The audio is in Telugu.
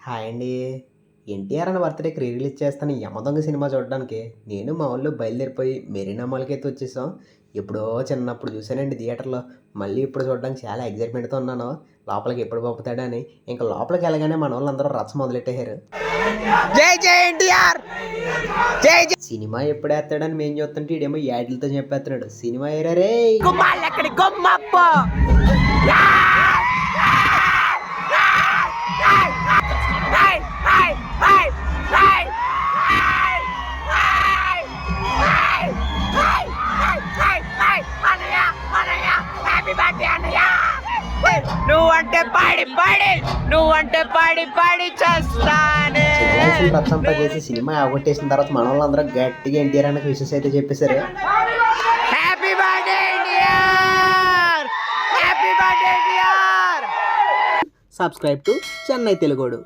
హాయ్ అండి. 'ఎన్టీఆర్' అన్న బర్త్‌డేకి రీ రిలీజ్ చేస్తున్న 'యమదొంగ' సినిమా చూడడానికి నేను మా వోళ్ళు బయలుదేరిపోయి మెరీనా మాల్‌కి అయితే వచ్చేసాం. ఎప్పుడో చిన్నప్పుడు చూసానండి థియేటర్‌లో. మళ్ళీ ఇప్పుడు చూడడానికి చాలా ఎక్సైట్‌మెంట్‌తో ఉన్నాను. లోపలికి ఎప్పుడు పంపుతాడని. ఇంక లోపలికి వెళ్ళగానే మనోళ్ళందరూ రచ్చ మొదలెట్టేశారు. జై జై ఎన్టీఆర్, జై జై సినిమా ఎప్పుడేస్తాడని మేము చూస్తుంటే ఈడేమో యాడ్లతో చెప్పేస్తున్నాడు. సినిమా ఏరా రేయ్. గుమ్మాలెక్కడి గుమ్మప్ప. నువ్వంటే పాడి పాడి నువ్వంటే పాడి పాడి చేస్తానే. చేయాల్సిన రచ్చంతా చేసి సినిమా అవగొట్టేసిన తర్వాత మనోళ్ళందరూ గట్టిగా 'ఎన్టీఆర్' అన్నకి విషెస్ అయితే చెప్పేశారు. Happy birthday NTR, happy birthday NTR. Subscribe to Chennai తెలుగోడు.